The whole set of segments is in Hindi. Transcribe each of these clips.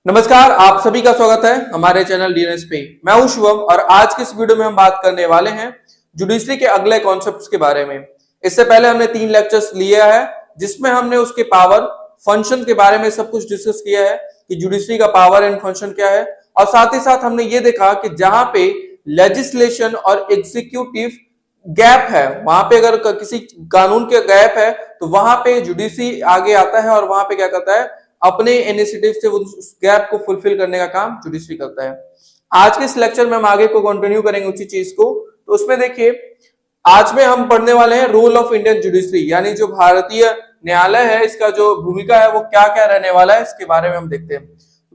नमस्कार, आप सभी का स्वागत है हमारे चैनल डीएनएस पे। मैं हूं शुभम और आज की इस वीडियो में हम बात करने वाले हैं जुडिशरी के अगले कॉन्सेप्ट्स के बारे में। इससे पहले हमने 3 लेक्चर्स लिया है जिसमें हमने उसके पावर फंक्शन के बारे में सब कुछ डिस्कस किया है कि जुडिशरी का पावर एंड फंक्शन क्या है, और साथ ही साथ हमने ये देखा कि जहां पे लेजिस्लेशन और एग्जीक्यूटिव गैप है, वहां पे अगर किसी कानून के गैप है तो वहां पे जुडिशरी आगे आता है और वहां पे क्या करता है, अपने इनिशिएटिव से उस गैप को फुलफिल करने का काम जुडिशरी करता है। आज के इस लेक्चर में हम आगे को कंटिन्यू करेंगे उसी चीज को। तो उसमें देखिए, आज में हम पढ़ने वाले हैं रोल ऑफ इंडियन जुडिशरी, यानी जो भारतीय न्यायालय है इसका जो भूमिका है वो क्या क्या रहने वाला है, इसके बारे में हम देखते हैं।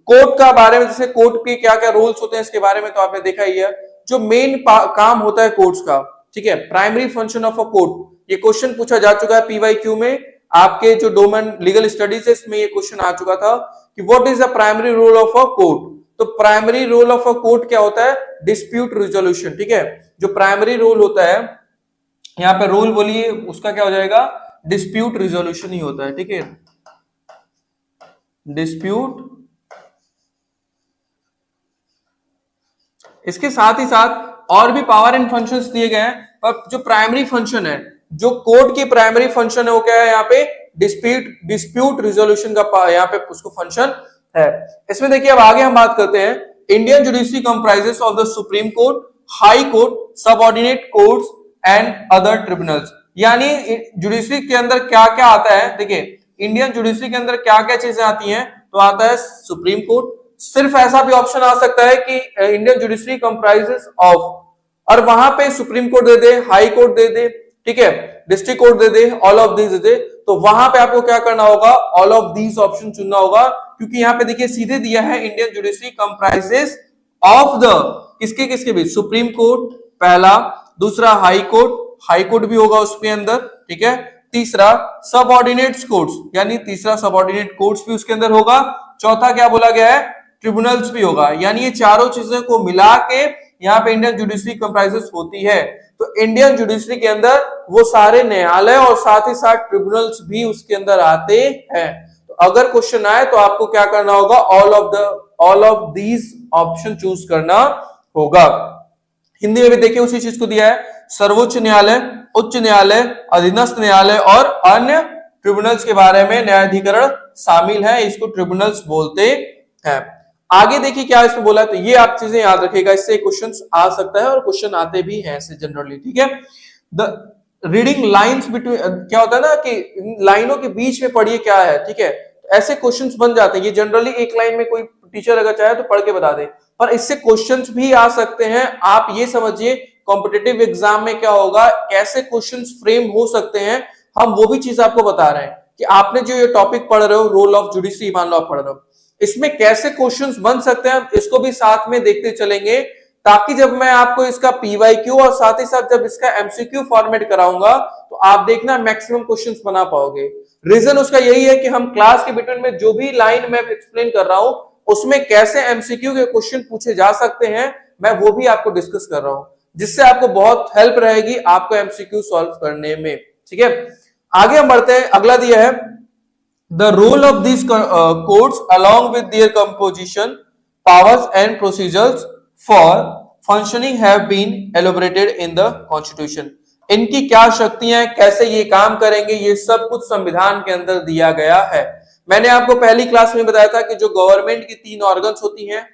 कोर्ट का बारे में, जैसे कोर्ट के क्या क्या रोल्स होते हैं इसके बारे में तो आपने देखा ही है। जो मेन काम होता है कोर्ट्स का, ठीक है, primary function of a court, ये क्वेश्चन पूछा जा चुका है पीवाईक्यू में। आपके जो डोमेन लीगल स्टडीज है इसमें ये क्वेश्चन आ चुका था कि what is the primary role of a court. तो primary role of a court क्या होता है? डिस्प्यूट रिजोल्यूशन, ठीक है। जो प्राइमरी रोल होता है, यहाँ पे रोल बोलिए, उसका क्या हो जाएगा? डिस्प्यूट रिजोल्यूशन ही होता है, ठीक है। डिस्प्यूट, इसके साथ ही साथ और भी पावर एंड फंक्शंस दिए गए हैं, पर जो प्राइमरी फंक्शन है, जो कोर्ट की प्राइमरी फंक्शन है वो क्या है? यहाँ पे डिस्प्यूट रिजोल्यूशन का यहाँ पे उसको फंक्शन है। इसमें देखिए, अब आगे हम बात करते हैं। Indian judiciary comprises of the supreme court, high court, subordinate courts and other tribunals. यानी जुडिशरी के अंदर क्या क्या आता है? देखिए, इंडियन जुडिशरी के अंदर क्या क्या चीजें आती हैं? तो आता है सुप्रीम कोर्ट। सिर्फ ऐसा भी ऑप्शन आ सकता है कि इंडियन जुडिशरी कंप्राइजेस ऑफ, और वहां पे सुप्रीम कोर्ट दे दे, हाई कोर्ट दे दे, ठीक है, डिस्ट्रिक्ट कोर्ट दे दे, ऑल ऑफ दीज दे दे। तो वहां पे आपको क्या करना होगा? ऑल ऑफ दीज ऑप्शन चुनना होगा, क्योंकि यहाँ पे देखिए सीधे दिया है Indian judiciary comprises of the, किसके किसके भी? सुप्रीम कोर्ट पहला, दूसरा हाई कोर्ट भी होगा उसके अंदर, ठीक है, तीसरा सबऑर्डिनेट कोर्ट्स, यानी तीसरा सबऑर्डिनेट कोर्ट्स भी उसके अंदर होगा, चौथा क्या बोला गया है? ट्रिब्यूनल्स भी होगा। यानी ये चारों चीजें को मिला के यहाँ पे इंडियन जुडिशरी कंप्राइजेस होती है। तो इंडियन जुडिशरी के अंदर वो सारे न्यायालय और साथ ही साथ ट्रिब्यूनल्स भी उसके अंदर आते हैं। तो अगर क्वेश्चन आए तो आपको क्या करना होगा? All of these option choose करना होगा। हिंदी में भी देखिए उसी चीज को दिया है, सर्वोच्च न्यायालय, उच्च न्यायालय, अधीनस्थ न्यायालय और अन्य ट्रिब्यूनल्स के बारे में न्यायाधिकरण शामिल है, इसको ट्रिब्यूनल्स बोलते हैं। आगे देखिए क्या इसमें बोला है, तो ये आप चीजें याद रखिएगा, इससे क्वेश्चन आ सकता है और क्वेश्चन आते भी हैं ऐसे जनरली, ठीक है। द रीडिंग लाइंस बिटवीन, क्या होता है ना कि इन लाइनों के बीच में पढ़िए क्या है, ठीक है, ऐसे क्वेश्चंस बन जाते हैं। ये जनरली एक लाइन में कोई टीचर अगर चाहे तो पढ़ के बता दे, पर इससे क्वेश्चंस भी आ सकते हैं। आप ये समझिए कॉम्पिटिटिव एग्जाम में क्या होगा, कैसे क्वेश्चंस फ्रेम हो सकते हैं, हम वो भी चीज आपको बता रहे हैं कि आपने जो ये टॉपिक पढ़ रहे हो, रोल ऑफ जुडिशरी मान लो आप पढ़ रहे हो, इसमें कैसे क्वेश्चंस बन सकते हैं, इसको भी साथ में देखते चलेंगे, ताकि जब मैं आपको इसका पीवाईक्यू और साथ ही साथ जब इसका एमसीक्यू फॉर्मेट कराऊंगा तो आप देखना मैक्सिमम क्वेश्चंस बना पाओगे। रीजन उसका यही है कि हम क्लास के बिटवीन में जो भी लाइन मैं एक्सप्लेन कर रहा हूं उसमें कैसे एमसीक्यू के क्वेश्चन पूछे जा सकते हैं, मैं वो भी आपको डिस्कस कर रहा हूं, जिससे आपको बहुत हेल्प रहेगी आपको एमसीक्यू सॉल्व करने में, ठीक है। आगे हम बढ़ते हैं, अगला दिया है the role of these courts along with their composition, powers and procedures for functioning have been elaborated in the constitution। इनकी क्या शक्तियां, कैसे ये काम करेंगे, ये सब कुछ संविधान के अंदर दिया गया है। मैंने आपको पहली क्लास में बताया था कि जो गवर्नमेंट की 3 ऑर्गन्स होती हैं,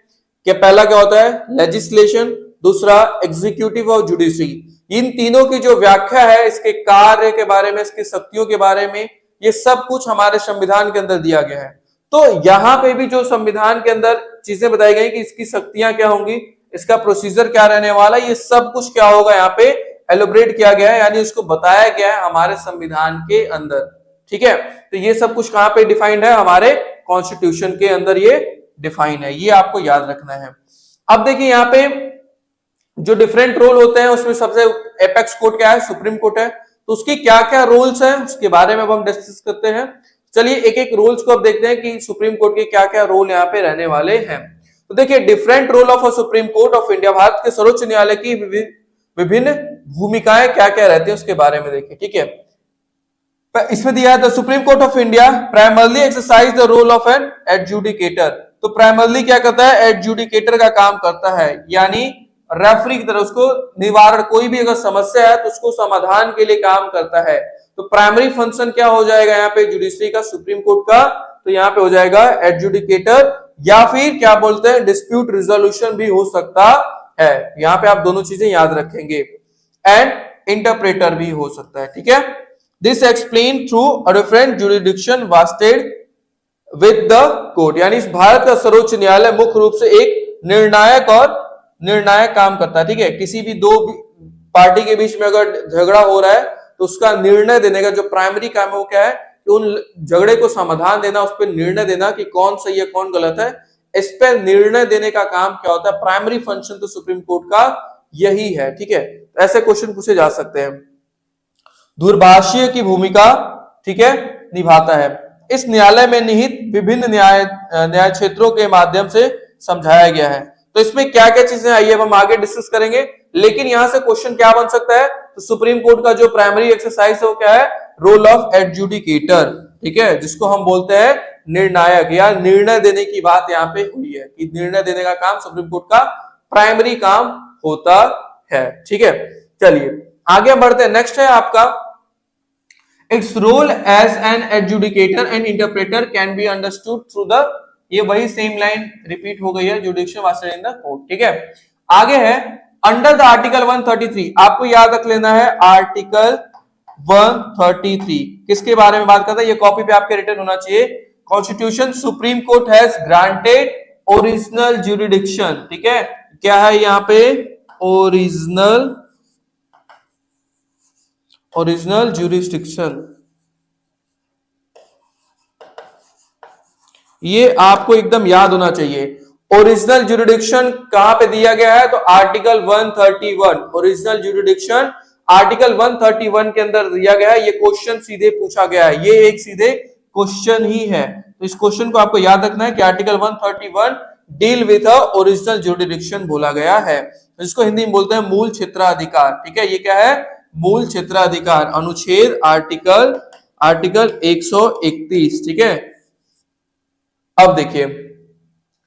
कि पहला क्या होता है? लेजिस्लेशन, दूसरा एग्जीक्यूटिव और जुडिशरी। इन तीनों की जो व्याख्या है, इसके कार्य के बारे में, इसकी शक्तियों के बारे में, ये सब कुछ हमारे संविधान के अंदर दिया गया है। तो यहां पे भी जो संविधान के अंदर चीजें बताई गई कि इसकी शक्तियां क्या होंगी, इसका प्रोसीजर क्या रहने वाला, ये सब कुछ क्या होगा यहाँ पे एलोबरेट किया गया है, यानी इसको बताया गया है हमारे संविधान के अंदर, ठीक है। तो ये सब कुछ कहां पे डिफाइंड है? हमारे कॉन्स्टिट्यूशन के अंदर ये डिफाइन है, ये आपको याद रखना है। अब देखिए यहाँ पे जो डिफरेंट रोल होते हैं उसमें सबसे एपेक्स कोर्ट क्या है? सुप्रीम कोर्ट है। तो उसकी क्या क्या रोल्स हैं उसके बारे में अब हम डिस्कस करते हैं। चलिए एक एक रोल्स को अब देखते हैं कि सुप्रीम कोर्ट के क्या क्या रोल यहाँ पे रहने वाले हैं। तो देखिए, different role of a supreme court of India, Bharat के सर्वोच्च न्यायालय की विभिन्न भूमिकाएं क्या क्या रहती है उसके बारे में देखिए, ठीक है। इसमें दिया है the supreme court of India primarily exercise the role of an adjudicator. तो प्राइमरली क्या करता है, एडजुडिकेटर का काम करता है, यानी रेफरी की तरह उसको निवारण, कोई भी अगर समस्या है तो उसको समाधान के लिए काम करता है। तो प्राइमरी फंक्शन क्या हो जाएगा यहाँ पे जुडिशरी का, सुप्रीम कोर्ट का, तो यहाँ पे हो जाएगा एडजुडिकेटर, या फिर क्या बोलते हैं डिस्प्यूट रिजोल्यूशन भी हो सकता है। यहाँ पे आप दोनों चीजें याद रखेंगे, एंड इंटरप्रेटर भी हो सकता है, ठीक है। This explain through a different jurisdiction wasted with the court, यानी इस भारत का सर्वोच्च न्यायालय मुख्य रूप से एक निर्णायक काम करता है, ठीक है। किसी भी दो पार्टी के बीच में अगर झगड़ा हो रहा है तो उसका निर्णय देने का जो प्राइमरी काम है वो क्या है, तो उन झगड़े को समाधान देना, उस पर निर्णय देना कि कौन सही है कौन गलत है, इस पर निर्णय देने का काम क्या होता है, प्राइमरी फंक्शन तो सुप्रीम कोर्ट का यही है, ठीक है। ऐसे क्वेश्चन पूछे जा सकते हैं। दूरभाषीय की भूमिका, ठीक है, निभाता है। इस न्यायालय में निहित विभिन्न न्याय क्षेत्रों के माध्यम से समझाया गया है। तो इसमें क्या क्या चीजें आई है हम आगे डिस्कस करेंगे, लेकिन यहां से क्वेश्चन क्या बन सकता है, तो सुप्रीम कोर्ट का जो प्राइमरी एक्सरसाइज है वो क्या है, रोल ऑफ एडजुडिकेटर, ठीक है, जिसको हम बोलते हैं निर्णायक, या निर्णय देने की बात यहाँ पे हुई है कि निर्णय देने का काम सुप्रीम कोर्ट का प्राइमरी काम होता है, ठीक है। चलिए आगे बढ़ते हैं। नेक्स्ट है आपका, it's role as an adjudicator and interpreter can be understood through the, ये वही सेम लाइन रिपीट हो गई है, judicial vested in the court, ठीक है। आगे है अंडर द आर्टिकल 133, आपको याद रख लेना है आर्टिकल 133 किसके बारे में बात करता है, ये कॉपी पे आपके रिटर्न होना चाहिए। Constitution supreme court has granted original jurisdiction, ठीक है, क्या है यहाँ पे, ओरिजिनल ज्यूरिडिक्शन, ये आपको एकदम याद होना चाहिए। ओरिजिनल ज्यूरिडिक्शन कहां पे दिया गया है, तो आर्टिकल 131, ओरिजिनल ज्यूरिडिक्शन आर्टिकल 131 के अंदर दिया गया है। ये क्वेश्चन सीधे पूछा गया है, ये एक सीधे क्वेश्चन ही है, तो इस क्वेश्चन को आपको याद रखना है कि article 131 deal with original jurisdiction बोला गया है, जिसको हिंदी में बोलते हैं मूल क्षेत्राधिकार, ठीक है। ये क्या है, मूल क्षेत्राधिकार, अनुच्छेद आर्टिकल 131, ठीक है। अब देखिए,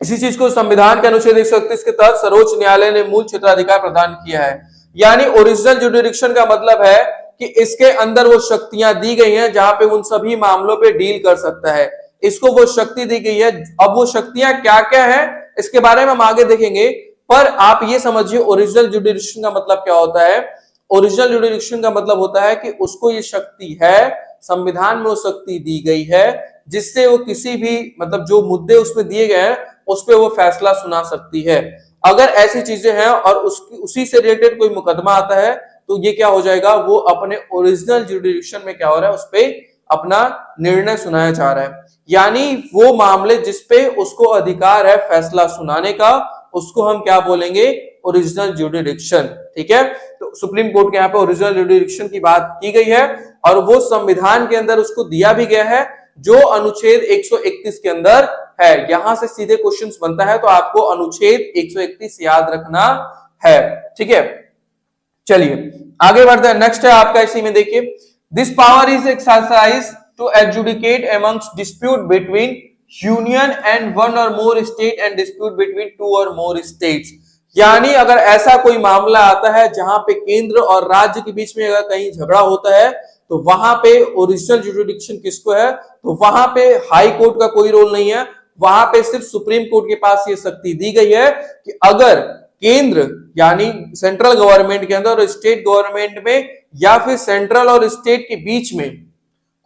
इसी चीज को संविधान के अनुच्छेद 131 के तहत सर्वोच्च न्यायालय ने मूल क्षेत्राधिकार प्रदान किया है। यानी ओरिजिनल ज्यूरिडिक्शन का मतलब है कि इसके अंदर वो शक्तियां दी गई हैं जहां पे उन सभी मामलों पे डील कर सकता है, इसको वो शक्ति दी गई है। अब वो शक्तियां क्या क्या है इसके बारे में हम आगे देखेंगे, पर आप ये समझिए ओरिजिनल ज्यूरिडिक्शन का मतलब क्या होता है। ओरिजिनल ज्यूरिडिक्शन का मतलब होता है कि उसको ये शक्ति है, संविधान में वो शक्ति दी गई है, जिससे वो किसी भी मतलब जो मुद्दे उसमें दिए गए हैं उस पर वो फैसला सुना सकती है। अगर ऐसी चीजें हैं और उसी से रिलेटेड कोई मुकदमा आता है तो ये क्या हो जाएगा, वो अपने ओरिजिनल ज्यूरिडिक्शन में क्या हो रहा है, उस पर अपना निर्णय सुनाया जा रहा है। यानी वो मामले जिसपे उसको अधिकार है फैसला सुनाने का, उसको हम क्या बोलेंगे, ओरिजिनल ज्यूरिडिक्शन, ठीक है। तो सुप्रीम कोर्ट के यहाँ पे ओरिजिनल ज्यूरिडिक्शन की बात की गई है और वो संविधान के अंदर उसको दिया भी गया है जो अनुच्छेद 131 के अंदर है। यहां से सीधे क्वेश्चंस बनता है, तो आपको अनुच्छेद 131 याद रखना है, ठीक है। चलिए आगे बढ़ते हैं। नेक्स्ट है आपका, इसी में देखिए, this power is exercise to adjudicate amongst dispute between union and one or more state and dispute between two or more states. यानी अगर ऐसा कोई मामला आता है जहां पे केंद्र और राज्य के बीच में अगर कहीं झगड़ा होता है तो वहां पे ओरिजिनल ज्यूरिडिक्शन किसको है, तो वहां पे हाई कोर्ट का कोई रोल नहीं है, वहां पे सिर्फ सुप्रीम कोर्ट के पास ये शक्ति दी गई है कि अगर केंद्र यानी सेंट्रल गवर्नमेंट के अंदर और स्टेट गवर्नमेंट में या फिर सेंट्रल और स्टेट के बीच में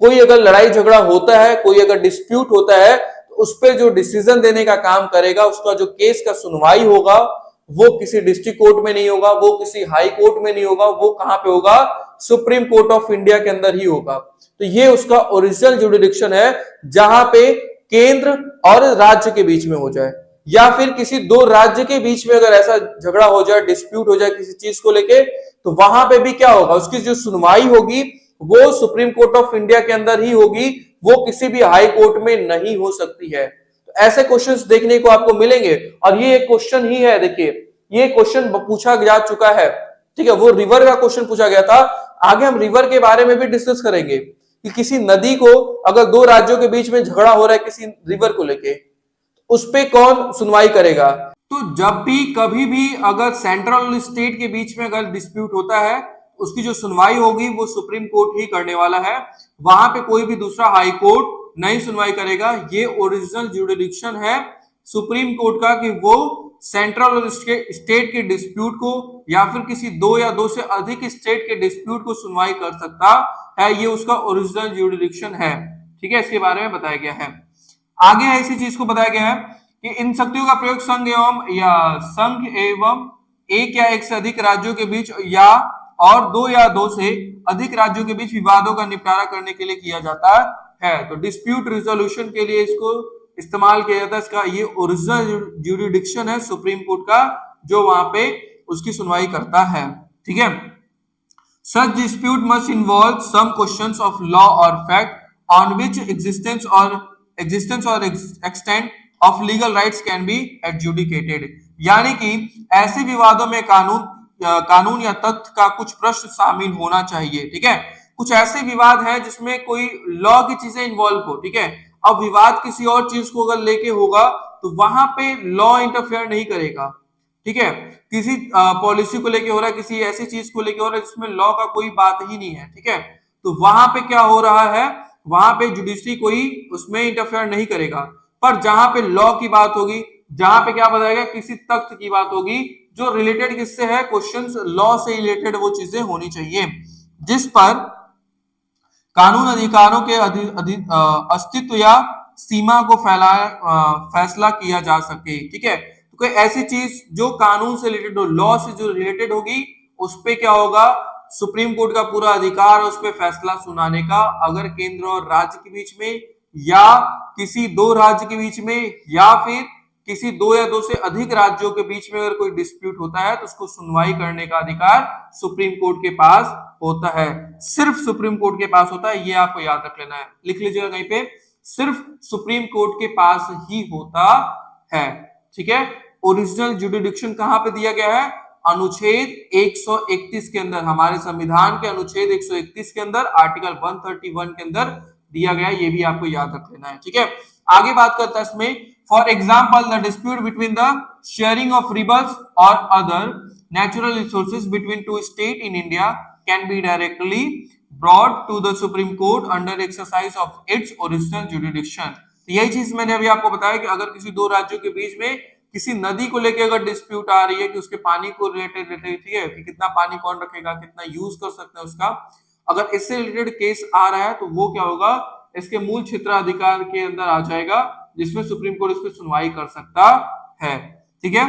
कोई अगर लड़ाई झगड़ा होता है, कोई अगर डिस्प्यूट होता है, तो उस पर जो डिसीजन देने का काम करेगा, उसका जो केस का सुनवाई होगा वो किसी डिस्ट्रिक्ट कोर्ट में नहीं होगा, वो किसी हाई कोर्ट में नहीं होगा, वो कहां पे होगा, सुप्रीम कोर्ट ऑफ इंडिया के अंदर ही होगा। तो ये उसका ओरिजिनल ज्यूरिडिक्शन है, जहां पे केंद्र और राज्य के बीच में हो जाए या फिर किसी दो राज्य के बीच में अगर ऐसा झगड़ा हो जाए, डिस्प्यूट हो जाए किसी चीज को लेके, तो वहां पे भी क्या होगा, उसकी जो सुनवाई होगी वो सुप्रीम कोर्ट ऑफ इंडिया के अंदर ही होगी, वो किसी भी हाई कोर्ट में नहीं हो सकती है। तो ऐसे क्वेश्चंस देखने को आपको मिलेंगे और ये एक क्वेश्चन ही है। देखिए ये क्वेश्चन पूछा जा चुका है, ठीक है, वो रिवर का क्वेश्चन पूछा गया था। आगे हम रिवर के बारे में भी डिस्कस करेंगे कि किसी नदी को अगर दो राज्यों के बीच में झगड़ा हो रहा है किसी रिवर को लेके, उस पे कौन सुनवाई करेगा? तो जब भी कभी भी अगर सेंट्रल और स्टेट के बीच में अगर डिस्प्यूट होता है, उसकी जो सुनवाई होगी वो सुप्रीम कोर्ट ही करने वाला है। वहां पे कोई भी दूसरा हाई कोर्ट नहीं सुनवाई करेगा। ये ओरिजिनल ज्यूरिडिक्शन है सुप्रीम कोर्ट का कि वो सेंट्रल और स्टेट के डिस्प्यूट को या फिर किसी दो या दो से अधिक स्टेट के डिस्प्यूट को सुनवाई कर सकता है। ये उसका ओरिजिनल ज्यूरिडिक्शन है। ठीक है, इसके बारे में बताया गया है। आगे ऐसी चीज को बताया गया है कि इन शक्तियों का प्रयोग संघ एवं एक या एक से अधिक राज्यों के बीच या और दो या दो से अधिक राज्यों के बीच विवादों का निपटारा करने के लिए किया जाता है। तो डिस्प्यूट रिजोल्यूशन के लिए इसको इस्तेमाल किया जाता है। इसका ये ओरिजिनल ज्यूरिडिक्शन है सुप्रीम कोर्ट का, जो वहां पे उसकी सुनवाई करता है। ठीक है, such dispute must involve some questions of law or fact on which existence or extent of legal rights can be adjudicated। यानी कि ऐसे विवादों में कानून या तथ्य का कुछ प्रश्न शामिल होना चाहिए। ठीक है, कुछ ऐसे विवाद है जिसमें कोई लॉ की चीजें इन्वॉल्व हो। ठीक है, अब विवाद किसी और चीज को अगर लेके होगा तो वहां पे लॉ इंटरफेयर नहीं करेगा। ठीक है, किसी पॉलिसी को लेके हो रहा है, किसी ऐसी चीज को लेके हो रहा है जिसमें लॉ का कोई बात ही नहीं है। ठीक है, तो वहां पे क्या हो रहा है, वहां पे जुडिशरी कोई उसमें इंटरफेयर नहीं करेगा। पर जहां पे लॉ की बात होगी, जहां पे क्या बताएगा, किसी तथ्य की बात होगी जो रिलेटेड किससे है, क्वेश्चंस लॉ से रिलेटेड वो चीजें होनी चाहिए जिस पर कानून अधिकारों के अस्तित्व या सीमा को फैसला किया जा सके। ठीक है, तो कोई ऐसी चीज जो कानून से रिलेटेड हो, लॉ से जो रिलेटेड होगी, उस पे क्या होगा, सुप्रीम कोर्ट का पूरा अधिकार उस पे फैसला सुनाने का। अगर केंद्र और राज्य के बीच में या किसी दो राज्य के बीच में या फिर किसी दो या दो से अधिक राज्यों के बीच में अगर कोई डिस्प्यूट होता है तो उसको सुनवाई करने का अधिकार सुप्रीम कोर्ट के पास होता है। सिर्फ सुप्रीम कोर्ट के पास होता है, ये आपको याद रख लेना है, लिख लीजिएगा कहीं पे, सिर्फ सुप्रीम कोर्ट के पास ही होता है। ठीक है, ओरिजिनल ज्यूरिडिक्शन कहां पे दिया गया है, अनुच्छेद 131 के अंदर, हमारे संविधान के अनुच्छेद 131 के अंदर, आर्टिकल 131 के अंदर दिया गया है। ये भी आपको याद रख लेना है। ठीक है, आगे बात करता है इसमें, for example the dispute between the sharing of rivers or other natural resources between two state in India can be directly brought to the supreme court under exercise of its original jurisdiction. यही चीज मैंने अभी आपको बताया कि अगर किसी दो राज्यों के बीच में किसी नदी को लेकर अगर डिस्प्यूट आ रही है कि उसके पानी को रिलेटेड, ठीक है, कि कितना पानी कौन रखेगा, कितना यूज कर सकते हैं उसका, अगर इससे रिलेटेड केस आ रहा है तो वो क्या होगा, इसके मूल क्षेत्राधिकार के अंदर आ जाएगा, जिसमें सुप्रीम कोर्ट इस पर सुनवाई कर सकता है। ठीक है,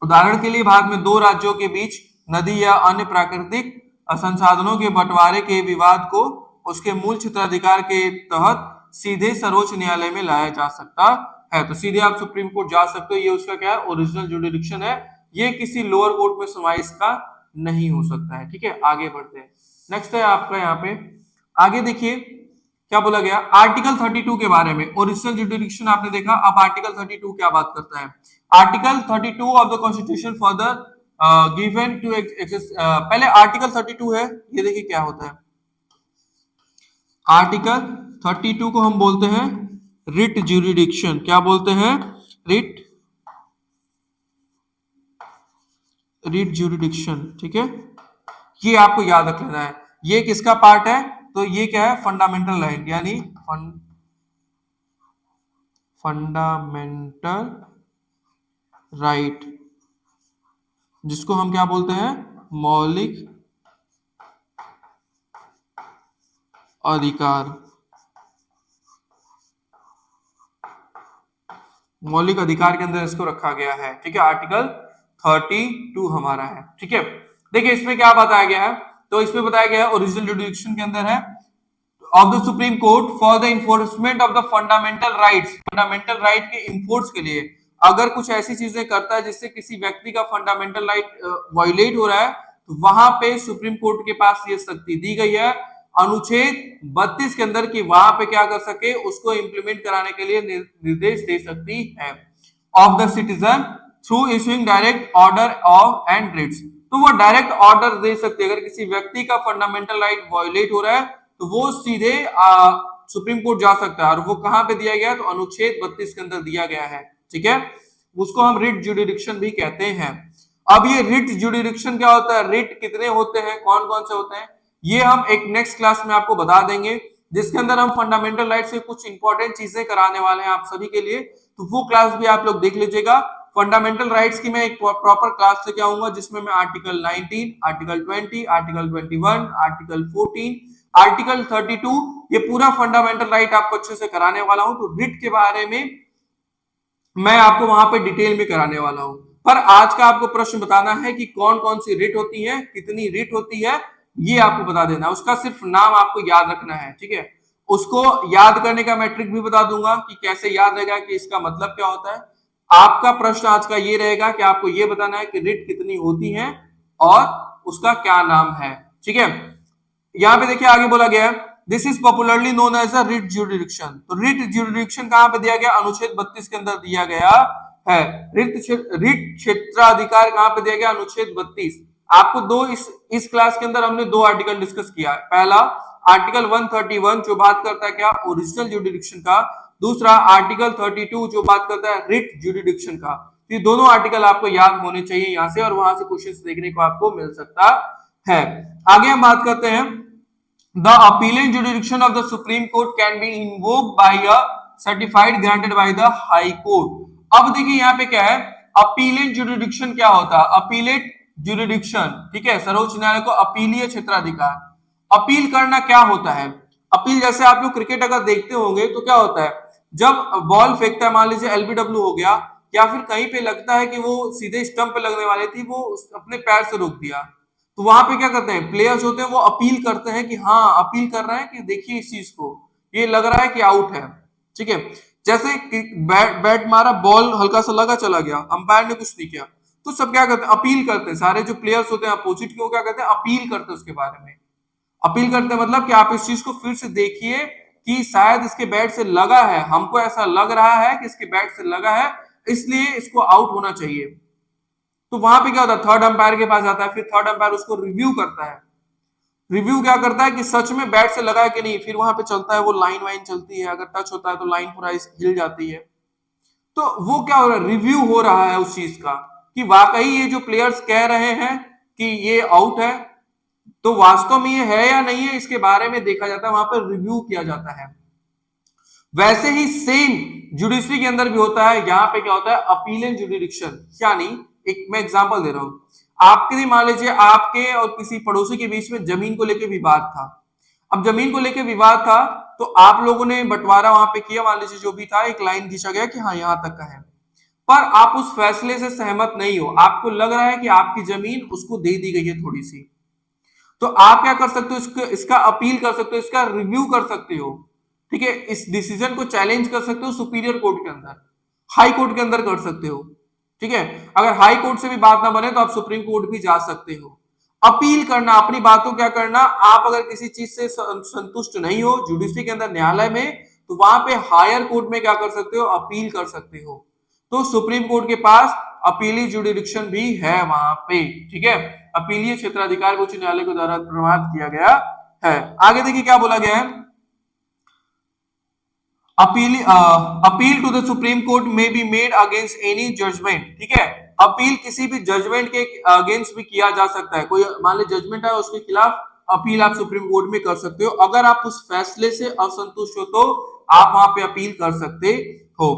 उदाहरण के लिए भारत में दो राज्यों के बीच नदी या अन्य प्राकृतिक संसाधनों के बंटवारे के विवाद को उसके मूल क्षेत्राधिकार के तहत सीधे सर्वोच्च न्यायालय में लाया जा सकता है। तो सीधे आप सुप्रीम कोर्ट जा सकते हो, ये उसका क्या है, ओरिजिनल ज्यूरिडिक्शन है। ये किसी लोअर कोर्ट में सुनवाई इसका नहीं हो सकता है। ठीक है, आगे बढ़ते हैं। नेक्स्ट है आपका यहाँ पे, आगे देखिए क्या बोला गया, आर्टिकल 32 के बारे में। ओरिजिनल ज्यूरिडिक्शन आपने देखा, अब आर्टिकल 32 क्या बात करता है। Article 32 of the constitution for the given to पहले आर्टिकल 32 है, ये देखिए क्या होता है। आर्टिकल 32 को हम बोलते हैं रिट ज्यूरिडिक्शन। क्या बोलते हैं, रिट ज्यूरिडिक्शन। ठीक है, ये आपको याद रख लेना है। ये किसका पार्ट है, तो ये क्या है, फंडामेंटल राइट, यानी फंडामेंटल राइट, जिसको हम क्या बोलते हैं, मौलिक अधिकार। मौलिक अधिकार के अंदर इसको रखा गया है। ठीक है, आर्टिकल 32 हमारा है। ठीक है, देखिए इसमें क्या बताया गया है, तो इसमें बताया गया है ओरिजिनल ज्यूरिडिक्शन के अंदर है of the supreme court for the enforcement of the fundamental rights. Fundamental right के इन्फोर्स के लिए अगर कुछ ऐसी चीजें करता है जिससे किसी व्यक्ति का फंडामेंटल राइट वायलेट हो रहा है, तो वहां पे सुप्रीम कोर्ट के पास ये शक्ति दी गई है अनुच्छेद 32 के अंदर कि वहां पे क्या कर सके, उसको इंप्लीमेंट कराने के लिए निर्देश दे सकती है of the citizen through issuing direct order of and writs. तो वो डायरेक्ट ऑर्डर दे सकते हैं। अगर किसी व्यक्ति का फंडामेंटल राइट वायलेट हो रहा है तो वो सीधे सुप्रीम कोर्ट जा सकता है, और वो कहां पे दिया गया है, तो अनुच्छेद 32 के अंदर दिया गया है। ठीक है, उसको हम रिट ज्यूरिडिक्शन भी कहते हैं। अब ये रिट ज्यूरिडिक्शन क्या होता है, रिट कितने होते हैं, कौन कौन से होते हैं, ये हम एक नेक्स्ट क्लास में आपको बता देंगे, जिसके अंदर हम फंडामेंटल राइट से कुछ इंपॉर्टेंट चीजें कराने वाले हैं आप सभी के लिए। तो वो क्लास भी आप लोग देख लीजिएगा। फंडामेंटल राइट्स की मैं एक प्रॉपर क्लास लेके आऊंगा, जिसमें मैं article 19, article 20, article 21, article 14, article 32, ये पूरा फंडामेंटल राइट आपको अच्छे से कराने वाला हूं। तो रिट के बारे में मैं आपको वहां पे डिटेल में कराने वाला हूं। पर आज का आपको प्रश्न बताना है कि कौन कौन सी रिट होती है, कितनी रिट होती है, ये आपको बता देना है। उसका सिर्फ नाम आपको याद रखना है। ठीक है, उसको याद करने का मैं ट्रिक भी बता दूंगा कि कैसे याद रहेगा, कि इसका मतलब क्या होता है। आपका प्रश्न आज का ये रहेगा कि आपको ये बताना है कि रिट कितनी होती है और उसका क्या नाम है। ठीक है, यहां पे देखिए आगे बोला गया है, this is popularly known as a writ jurisdiction. तो रिट ज्यूरिडिक्शन कहां पे दिया गया, अनुच्छेद 32 के अंदर दिया गया है। रिट क्षेत्राधिकार कहां पे दिया गया, अनुच्छेद 32। आपको दो इस क्लास के अंदर हमने दो आर्टिकल डिस्कस किया है। पहला आर्टिकल 131 जो बात करता है क्या, ओरिजिनल ज्यूरिडिक्शन का। दूसरा आर्टिकल 32 जो बात करता है रिट ज्यूरिडिक्शन का। ये दोनों आर्टिकल आपको याद होने चाहिए यहां से, और वहां से क्वेश्चंस देखने को आपको मिल सकता है। आगे हम बात करते हैं, the appellate jurisdiction of the supreme court can be invoked by a certified granted by the high court. अब देखिए यहाँ पे क्या है, अपीलेंट ज्यूरिडिक्शन क्या होता है, अपीलेट ज्यूरिडिक्शन, ठीक है, सर्वोच्च न्यायालय को अपीलीय क्षेत्राधिकार। अपील करना क्या होता है, अपील जैसे आप लोग क्रिकेट अगर देखते होंगे तो क्या होता है, जब बॉल फेंकता है, मान लीजिए एलबीडब्ल्यू हो गया, या फिर कहीं पे लगता है कि वो सीधे स्टंप पे लगने वाली थी, वो अपने पैर से रोक दिया, तो वहां पे क्या करते हैं, प्लेयर्स होते हैं वो अपील करते हैं कि हाँ, अपील कर रहे हैं कि देखिए इस चीज को, ये लग रहा है कि आउट है। ठीक है, जैसे बैट मारा, बॉल हल्का सा लगा, चला गया, अंपायर ने कुछ नहीं किया, तो सब क्या करते हैं, अपील करते हैं। सारे जो प्लेयर्स होते हैं अपोजिट के, वो क्या करते हैं, अपील करते हैं उसके बारे में। अपील करते हैं मतलब कि आप इस चीज को फिर से देखिए कि शायद इसके बैट से लगा है, हमको ऐसा लग रहा है कि इसके बैट से लगा है, इसलिए इसको आउट होना चाहिए। तो वहां पे क्या होता है, थर्ड अंपायर के पास जाता है, फिर थर्ड अंपायर उसको रिव्यू करता है। रिव्यू क्या करता है कि सच में बैट से लगा है कि नहीं, फिर वहां पे चलता है, वो लाइन वाइन चलती है, अगर टच होता है तो लाइन पूरा हिल जाती है। तो वो क्या हो रहा है, रिव्यू हो रहा है उस चीज का, कि वाकई ये जो प्लेयर्स कह रहे हैं कि ये आउट है, तो वास्तव में ये है या नहीं है, इसके बारे में देखा जाता है, वहां पर रिव्यू किया जाता है। वैसे ही सेम जुडिशरी के अंदर भी होता है। यहां पे क्या होता है, अपीलेंट जुडिडिक्शन, यानी एक मैं एग्जांपल दे रहा हूं, आपके लिए मान लीजिए आपके और किसी पड़ोसी के बीच में जमीन को लेकर विवाद था। अब जमीन को लेकर विवाद था, तो आप लोगों ने बंटवारा वहां पे किया, मान लीजिए जो भी था, एक लाइन खींचा गया कि हाँ यहां तक का है, पर आप उस फैसले से सहमत नहीं हो, आपको लग रहा है कि आपकी जमीन उसको दे दी गई है थोड़ी सी, तो आप क्या कर सकते हो, इसका अपील कर सकते हो, इसका रिव्यू कर सकते हो। ठीक है, इस डिसीजन को चैलेंज कर सकते हो सुपीरियर कोर्ट के अंदर, हाई कोर्ट के अंदर कर सकते हो। ठीक है, अगर हाई कोर्ट से भी बात ना बने तो आप सुप्रीम कोर्ट भी जा सकते हो। अपील करना, अपनी बातों क्या करना, आप अगर किसी चीज से संतुष्ट नहीं हो जुडिशरी के अंदर, न्यायालय में, तो वहां पे हायर कोर्ट में क्या कर सकते हो, अपील कर सकते हो। तो सुप्रीम कोर्ट के पास अपीली जुडिडिक्शन भी है वहां पे। ठीक है, अपीलीय क्षेत्राधिकार उच्च न्यायालय के द्वारा प्रमाणित किया गया है। आगे देखिए क्या बोला गया है, appeal to the supreme court may be made against any judgment. ठीक है, अपील किसी भी जजमेंट के अगेंस्ट भी किया जा सकता है। कोई मान ली जजमेंट है, उसके खिलाफ अपील आप सुप्रीम कोर्ट में कर सकते हो। अगर आप उस फैसले से असंतुष्ट हो तो आप वहां पे अपील कर सकते हो।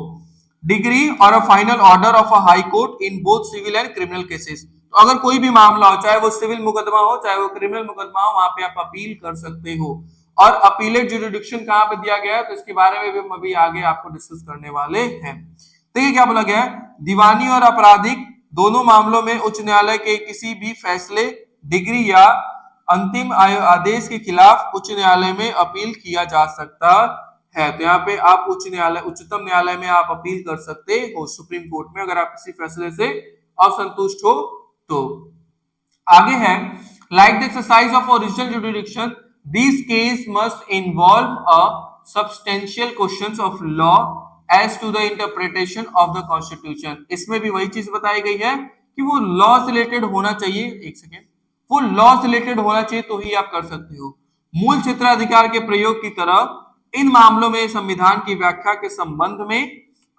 डिग्री और a final order of a high court in both civil and criminal cases. तो अगर कोई भी मामला हो, चाहे वो सिविल मुकदमा हो चाहे वो क्रिमिनल मुकदमा हो, वहां पे आप अपील कर सकते हो। और अपीलेट ज्यूरिडिक्शन कहां पे दिया गया है, तो इसके बारे में भी हम अभी आगे आपको डिस्कस करने वाले हैं। तो ये क्या बोला गया है, दीवानी और आपराधिक दोनों मामलों में उच्च न्यायालय के किसी भी फैसले, डिग्री या अंतिम आदेश के खिलाफ उच्च न्यायालय में अपील किया जा सकता है। तो यहाँ पे आप उच्चतम न्यायालय में आप अपील कर सकते हो, सुप्रीम कोर्ट में, अगर आप किसी फैसले से असंतुष्ट हो तो। आगे है, like the exercise of original jurisdiction, this case must involve a substantial questions of law as to the interpretation of the constitution. इसमें भी वही चीज बताई गई है कि वो लॉ से रिलेटेड होना चाहिए, एक सेकेंड, वो लॉ से रिलेटेड होना चाहिए तो ही आप कर सकते हो। मूल क्षेत्राधिकार के प्रयोग की तरह इन मामलों में संविधान की व्याख्या के संबंध में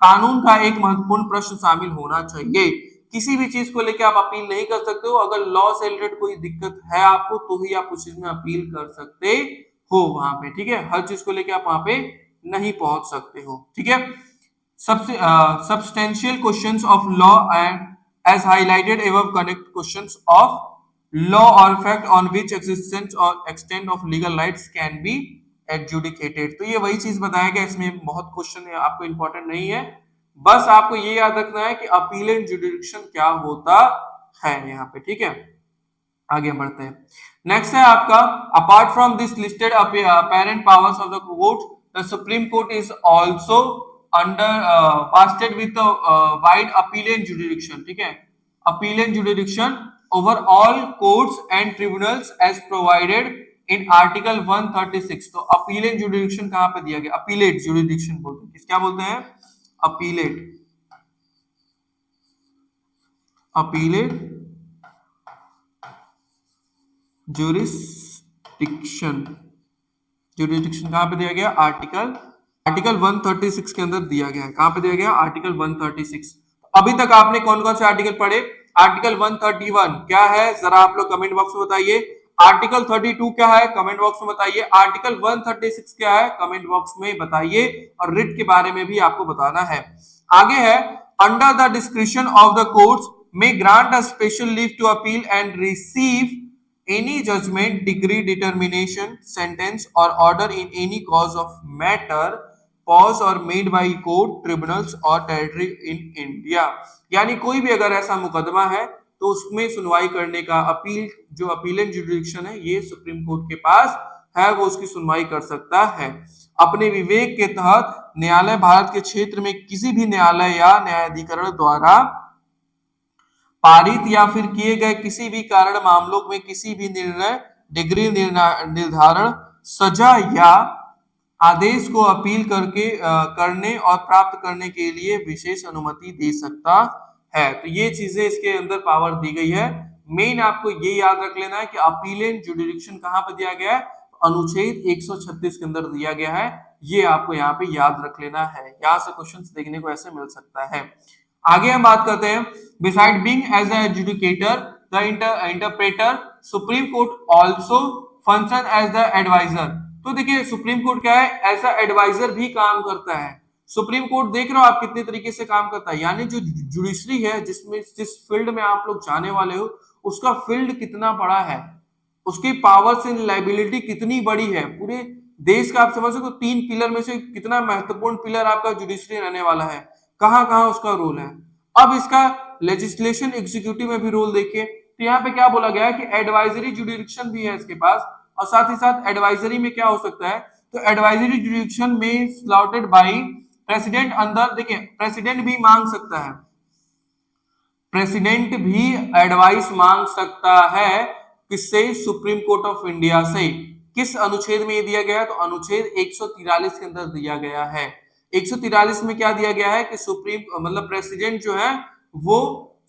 कानून का एक महत्वपूर्ण प्रश्न शामिल होना चाहिए। किसी भी चीज को लेकर आप अपील नहीं कर सकते हो, अगर लॉ से रिलेटेड कोई दिक्कत है आपको तो ही आप उस चीज में अपील कर सकते हो वहां पे, ठीक है। हर चीज को लेकर आप वहां पे नहीं पहुंच सकते हो, ठीक है। सबसे substantial questions of law and as highlighted above connect questions of law or fact on which existence or extent of legal rights can be adjudicated। तो ये वही चीज बताया गया, इसमें बहुत क्वेश्चन है, आपको इंपॉर्टेंट नहीं है, बस आपको ये याद रखना है कि अपीलेट जुडिक्शन क्या होता है यहाँ पे, ठीक है। आगे बढ़ते हैं। नेक्स्ट है आपका, apart from this listed apparent powers of the court, the supreme court is also under vested with wide appellate jurisdiction, ठीक है। Appellate jurisdiction over all courts and tribunals as provided in article 136। तो अपीलेट जुडिक्शन कहां पे दिया गया? अपीलेट जुडिक्शन बोलते हैं, क्या बोलते हैं? अपीलेट, अपीलेट जुरिस्डिक्शन, जुरिस्डिक्शन कहां पे दिया गया? आर्टिकल 136 के अंदर दिया गया है। कहां पे दिया गया? आर्टिकल 136। अभी तक आपने कौन कौन से आर्टिकल पढ़े? आर्टिकल 131 क्या है, जरा आप लोग कमेंट बॉक्स में बताइए। आर्टिकल 32 क्या है, कमेंट बॉक्स में बताइए। आर्टिकल 136 क्या है, कमेंट बॉक्स में बताइए। और रिट के बारे में भी आपको बताना है। आगे है, under the description of the courts may grant a special leave to appeal and receive any judgment, degree, determination, sentence or order in any cause of matter paused or made by court, tribunals or territory in India। यानी कोई भी अगर ऐसा मुकदमा है तो उसमें सुनवाई करने का अपील, जो अपीलेट जुडिक्शन है, ये सुप्रीम कोर्ट के पास है, वो उसकी सुनवाई कर सकता है। अपने विवेक के तहत न्यायालय भारत के क्षेत्र में किसी भी न्यायालय या न्यायाधिकरण द्वारा पारित या फिर किए गए किसी भी कारण मामलों में किसी भी निर्णय, डिग्री निर्धारण, सजा या आदेश को अपील करके करने और प्राप्त करने के लिए विशेष अनुमति दे सकता है। तो ये चीजें इसके अंदर पावर दी गई है। मेन आपको ये याद रख लेना है कि अपीलेट जुडिक्शन कहां पर दिया गया है? अनुच्छेद 136 के अंदर दिया गया है। ये आपको यहाँ पे याद रख लेना है, यहाँ से क्वेश्चन देखने को ऐसे मिल सकता है। आगे हम बात करते हैं, beside being as a educator the interpreter, supreme court also function as the adviser. तो देखिए सुप्रीम कोर्ट क्या है? ऐसा एडवाइजर भी काम करता है। सुप्रीम कोर्ट देख रहे हो आप कितने तरीके से काम करता है, यानी जो जुडिशरी है, जिस फील्ड में आप लोग जाने वाले हो, उसका फील्ड कितना बड़ा है, उसकी पावर्स एंड लाइबिलिटी कितनी बड़ी है। पूरे देश का आप समझ सकते हो 3 पिलर में से कितना महत्वपूर्ण पिलर आपका जुडिशरी रहने वाला है, कहां कहां उसका रोल है। अब इसका लेजिस्लेशन एग्जीक्यूटिव में भी रोल देखिए, तो यहाँ पे क्या बोला गया है कि एडवाइजरी जुडिक्शन भी है इसके पास, और साथ ही साथ एडवाइजरी में क्या हो सकता है? तो एडवाइजरी जुडिक्शन में स्लॉटेड बाय प्रेसिडेंट, अंदर देखिए प्रेसिडेंट भी मांग सकता है, प्रेसिडेंट भी एडवाइस मांग सकता है। किससे? सुप्रीम कोर्ट ऑफ इंडिया से। किस अनुच्छेद में ये दिया गया है? तो अनुच्छेद 143 के अंदर दिया गया है। 143 में क्या दिया गया है कि सुप्रीम मतलब प्रेसिडेंट जो है वो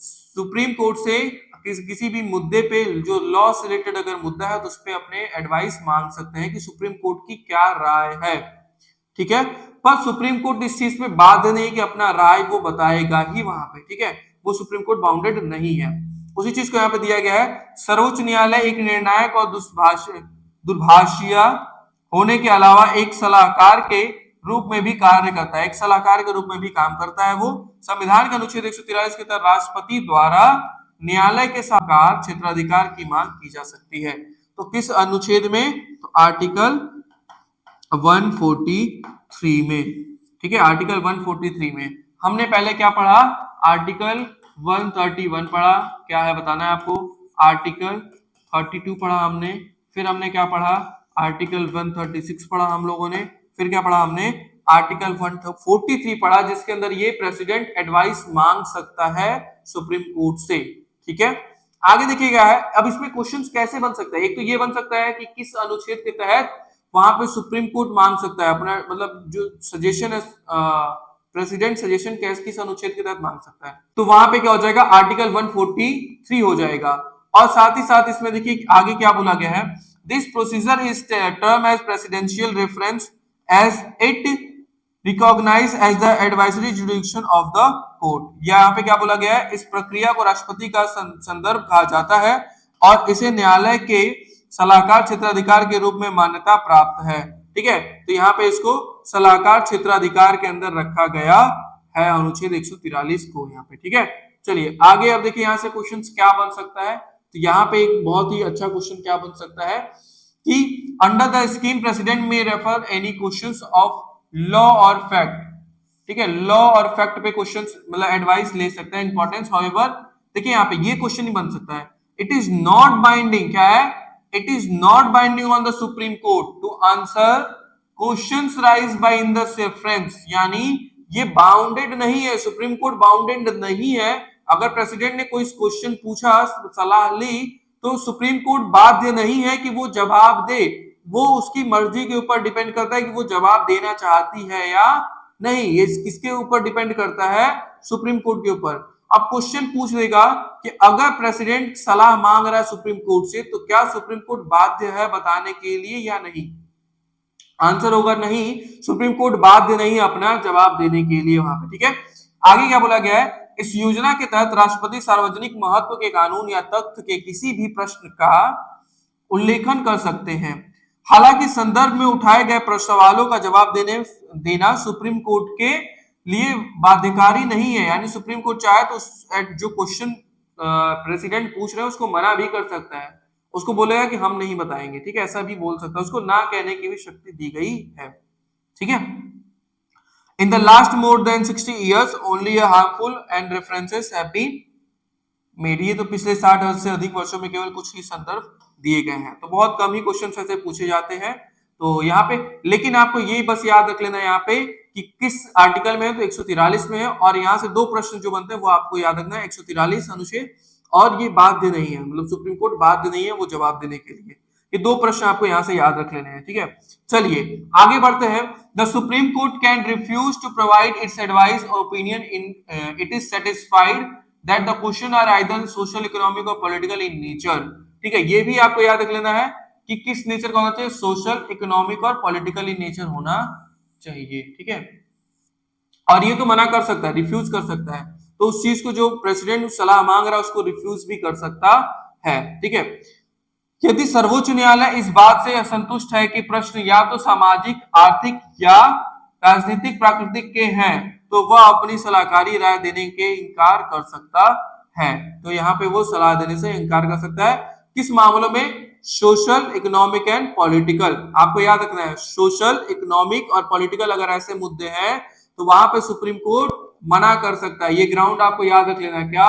सुप्रीम कोर्ट से किसी भी मुद्दे पे, जो लॉ से रिलेटेड अगर मुद्दा है तो उस पे अपने एडवाइस मांग सकते हैं कि सुप्रीम कोर्ट की क्या राय है, ठीक है। पर सुप्रीम कोर्ट इस चीज पे बाध्य नहीं कि अपना राय वो बताएगा ही वहां पे, ठीक है, वो सुप्रीम कोर्ट बाउंडेड नहीं है। उसी चीज को यहाँ पे दिया गया है, सर्वोच्च न्यायालय एक निर्णायक और दुर्भाषिया होने के अलावा एक सलाहकार के रूप में भी कार्य करता है, एक सलाहकार के रूप में भी काम करता है। वो संविधान के अनुच्छेद 143 के तहत राष्ट्रपति द्वारा न्यायालय के सलाहकार क्षेत्राधिकार की मांग की जा सकती है। तो किस अनुच्छेद में? तो आर्टिकल 143 में, ठीक है, आर्टिकल 143 में। हमने पहले क्या पढ़ा? आर्टिकल 131 पढ़ा, क्या है बताना है आपको। आर्टिकल 32 पढ़ा हमने, फिर हमने क्या पढ़ा? आर्टिकल 136 पढ़ा हम लोगों ने, फिर क्या पढ़ा हमने? आर्टिकल 143 पढ़ा, जिसके अंदर ये प्रेसिडेंट एडवाइस मांग सकता है सुप्रीम कोर्ट से, ठीक है। आगे देखिए क्या है, अब इसमें क्वेश्चंस कैसे बन सकता है? एक तो ये बन सकता है कि किस अनुच्छेद के तहत वहां पे सुप्रीम कोर्ट मांग सकता है अपना, मतलब जो सजेशन है, प्रेसिडेंट सजेशन किस अनुच्छेद के तहत मांग सकता है, तो वहां पे क्या हो जाएगा? आर्टिकल 143 हो जाएगा। और साथ ही साथ इसमें देखिए आगे क्या बोला गया है, this procedure is term as presidential reference as it recognise as the advisory jurisdiction of the court. यहाँ पे क्या बोला गया है, इस प्रक्रिया को राष्ट्रपति का संदर्भ कहा जाता है और इसे न्यायालय के सलाहकार क्षेत्राधिकार के रूप में मान्यता प्राप्त है। ठीक है, तो यहाँ पे इसको सलाहकार क्षेत्राधिकार के अंदर रखा गया है अनुच्छेद 143 को यहाँ पे। ठीक है, चलिए आगे अब देखिए यहाँ से क्वेश्चन क्या बन सकता है। तो यहाँ पे एक बहुत ही अच्छा क्वेश्चन क्या बन सकता है कि अंडर द स्कीम प्रेसिडेंट में refer any questions of law और फैक्ट। ठीक है, लॉ और फैक्ट पे क्वेश्चंस मतलब एडवाइस ले सकते हैं, इंपॉर्टेंस। हाउएवर देखिए यहाँ पे ये क्वेश्चन ही बन सकता है, इट इज नॉट बाइंडिंग, क्या है, it is not binding on the supreme court to answer questions raise by in the reference, यानी ये बाउंडेड नहीं है, सुप्रीम कोर्ट बाउंडेड नहीं है। अगर प्रेसिडेंट ने कोई क्वेश्चन पूछा, सलाह ली, तो सुप्रीम कोर्ट बाध्य नहीं है कि वो जवाब दे, वो उसकी मर्जी के ऊपर डिपेंड करता है कि वो जवाब देना चाहती है या नहीं। ये किसके ऊपर डिपेंड करता है, सुप्रीम कोर्ट के ऊपर। अब क्वेश्चन पूछ देगा कि अगर प्रेसिडेंट सलाह मांग रहा है सुप्रीम कोर्ट से, तो क्या सुप्रीम कोर्ट बाध्य है बताने के लिए या नहीं। आंसर होगा नहीं, सुप्रीम कोर्ट बाध्य नहीं अपना जवाब देने के लिए वहां पे। ठीक है, आगे क्या बोला गया है, इस योजना के तहत राष्ट्रपति सार्वजनिक महत्व के कानून या तथ्य के किसी भी प्रश्न का उल्लेखन कर सकते हैं। हालांकि संदर्भ में उठाए गए सवालों का जवाब देना सुप्रीम कोर्ट के लिए बाध्यकारी नहीं है, यानी सुप्रीम कोर्ट चाहे तो जो क्वेश्चन प्रेसिडेंट पूछ रहे हैं उसको मना भी कर सकता है, उसको बोलेगा कि हम नहीं बताएंगे। ठीक है, ऐसा भी बोल सकता है, उसको ना कहने की भी शक्ति दी गई है। ठीक है, in the last more than 60 years only a harmful and references have been made. ये तो पिछले 60 से अधिक वर्षों में केवल कुछ ही संदर्भ दिए गए हैं, तो बहुत कम ही क्वेश्चन ऐसे पूछे जाते हैं। तो यहाँ पे लेकिन आपको ये बस याद रख लेना यहाँ पे कि किस आर्टिकल में है, तो 143 में है, और यहाँ से दो प्रश्न जो बनते हैं वो आपको याद रखना है, 143 अनुच्छेद, और ये बाध्य नहीं है, मतलब सुप्रीम कोर्ट बाध्य नहीं है वो जवाब देने के लिए। ये दो प्रश्न आपको यहाँ से याद रख लेने हैं। ठीक है, चलिए आगे बढ़ते हैं। The supreme court can refuse to provide its advice or opinion in it is satisfied that the question are either social, economic or political in nature. ठीक है, ये भी आपको याद रख लेना है कि किस नेचर का होना चाहिए, social, economic or political in nature होना चाहिए। ठीक है, और ये तो मना कर सकता है, रिफ्यूज कर सकता है, तो उस चीज को जो प्रेसिडेंट सलाह मांग रहा है उसको रिफ्यूज भी कर सकता है। ठीक है, यदि सर्वोच्च न्यायालय इस बात से असंतुष्ट है कि प्रश्न या तो सामाजिक, आर्थिक या राजनीतिक प्रकृति के हैं, तो वह अपनी सलाहकारी राय देने के इनकार कर सकता है। तो यहाँ पे वो सलाह देने से इनकार कर सकता है, किस मामलों में, सोशल, इकोनॉमिक एंड पॉलिटिकल। आपको याद रखना है, सोशल, इकोनॉमिक और पॉलिटिकल अगर ऐसे मुद्दे हैं तो वहां पे सुप्रीम कोर्ट मना कर सकता है। ये ग्राउंड आपको याद रख लेना है, क्या,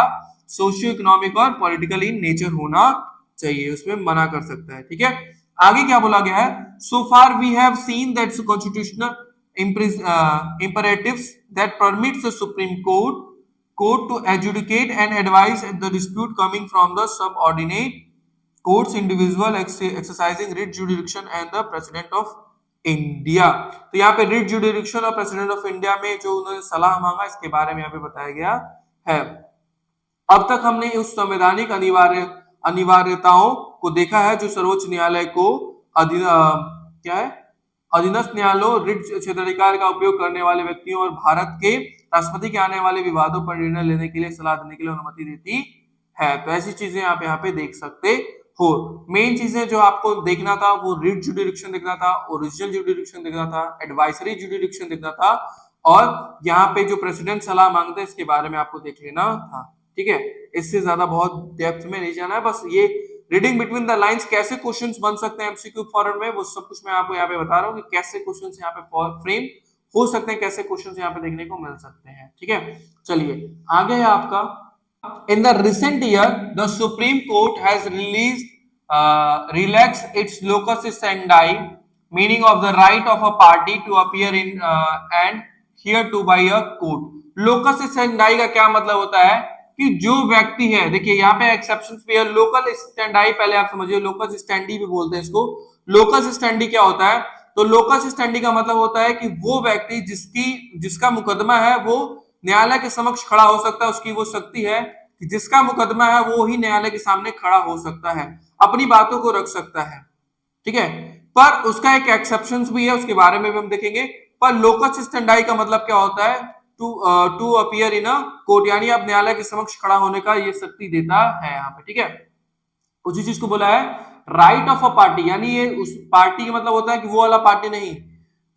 socio economic or political in nature होना चाहिए, उसमें मना कर सकता है। ठीक है, आगे क्या बोला गया है, so far we have seen that constitutional imperatives that permits the Supreme Court to adjudicate and advise the dispute coming from the subordinate courts, individual exercising writ jurisdiction and the President of India। तो यहाँ पे writ jurisdiction और President of India में जो उन्होंने सलाह मांगा, इसके बारे में यहाँ पे बताया गया है। अब तक हमने उस संवैधानिक अनिवार्यताओं को देखा है जो सर्वोच्च न्यायालय को क्या है, अधीनस्थ न्यायालयों, रिट क्षेत्राधिकार का उपयोग करने वाले व्यक्तियों और भारत के राष्ट्रपति के आने वाले विवादों पर निर्णय लेने के लिए, सलाह देने के लिए अनुमति देती है। तो ऐसी चीजें आप यहाँ पे देख सकते हो। मेन चीजें जो आपको देखना था वो रिट जुरिडिक्शन देखना था, ओरिजिनल जुरिडिक्शन देखना था, एडवाइजरी जुरिडिक्शन देखना था, और यहाँ पे जो प्रेसिडेंट सलाह मांगते हैं इसके बारे में आपको देख लेना था। ठीक है, इससे ज्यादा बहुत डेप्थ में नहीं जाना है, बस ये रीडिंग बिटवीन द लाइंस कैसे क्वेश्चंस बन सकते हैं एमसीक्यू फॉर्मेट में, वो सब कुछ मैं आपको यहाँ पे बता रहा हूँ कि कैसे क्वेश्चंस यहाँ पे फ्रेम हो सकते हैं, कैसे क्वेश्चंस यहाँ पे देखने को मिल सकते हैं। ठीक है, चलिए आगे है आपका, in the recent year the supreme court has relaxed its locus standi, meaning of the right of a party to appear in and hear to by a court. Locus standi का क्या मतलब होता है कि जो व्यक्ति है, देखिए यहाँ पे एक्सेप्शंस भी है, लोकल स्टैंडी पहले आप समझिए, लोकस स्टैंडी भी बोलते हैं इसको। लोकस स्टैंडी क्या होता है, तो लोकस स्टैंडी का मतलब होता है कि वो व्यक्ति जिसका मुकदमा है वो न्यायालय के समक्ष खड़ा हो सकता है, उसकी वो शक्ति है कि जिसका मुकदमा है वो ही न्यायालय के सामने खड़ा हो सकता है, अपनी बातों को रख सकता है। ठीक है, पर उसका एक एक्सेप्शन भी है, उसके बारे में भी हम देखेंगे। पर लोकस स्टैंडाई का मतलब क्या होता है? To appear in a court, यानी अब न्यायालय के समक्ष खड़ा होने का ये शक्ति देता है यहाँ पे, ठीक है। उसी चीज को बोला है राइट ऑफ अ पार्टी, यानी ये उस पार्टी का मतलब होता है कि वो वाला पार्टी नहीं,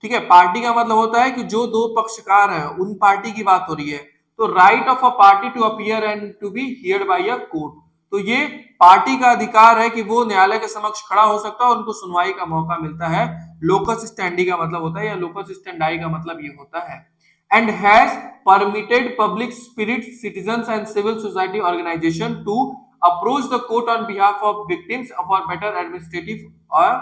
ठीक है। पार्टी का मतलब होता है कि जो दो पक्षकार हैं उन पार्टी की बात हो रही है। तो right of a party to appear and to be heard by a court, तो ये पार्टी का अधिकार है कि वो न्यायालय के समक्ष खड़ा हो सकता है और उनको सुनवाई का मौका मिलता है। लोकस स्टैंडी का मतलब होता है, या लोकस स्टैंडाई का मतलब ये होता है। And has permitted public spirit citizens and civil society organisation to approach the court on behalf of victims for better administrative और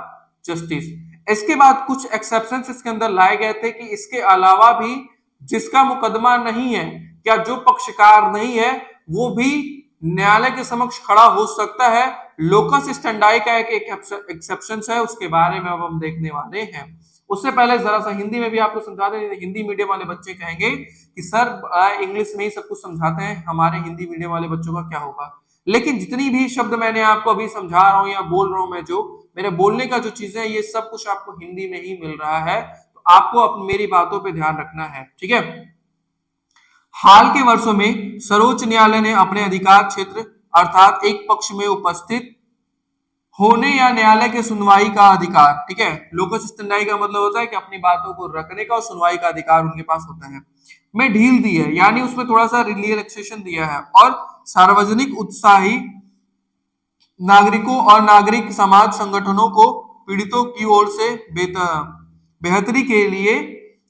जस्टिस। इसके बाद कुछ एक्सेप्शंस इसके अंदर लाए गए थे कि इसके अलावा भी जिसका मुकदमा नहीं है या जो पक्षकार नहीं है वो भी न्यायालय के समक्ष खड़ा हो सकता है। लोकस स्टैंडाई का एक एक्सेप्शन है, उसके बारे में अब हम देखने वाले हैं। उससे पहले जरा सा हिंदी में भी आपको समझा दें, हिंदी मीडियम वाले बच्चे कहेंगे कि सर इंग्लिश में ही सब कुछ समझाते हैं, हमारे हिंदी मीडियम वाले बच्चों का क्या होगा। लेकिन जितनी भी शब्द मैंने आपको अभी समझा रहा हूं या बोल रहा हूं, मैं जो मेरे बोलने का जो चीजें ये सब कुछ आपको हिंदी में ही मिल रहा है, तो आपको मेरी बातों पे ध्यान रखना है, ठीक है। हाल के वर्षों में सर्वोच्च न्यायालय ने अपने अधिकार क्षेत्र अर्थात एक पक्ष में उपस्थित होने या न्यायालय के सुनवाई का अधिकार, ठीक है। लोकस स्टैंडाई का मतलब होता है कि अपनी बातों को रखने का और सुनवाई का अधिकार उनके पास होता है, में ढील दी है, यानी उसमें थोड़ा सा रिलैक्सेशन दिया है। और सार्वजनिक उत्साही नागरिकों और नागरिक समाज संगठनों को पीड़ितों की ओर से बेहतरी के लिए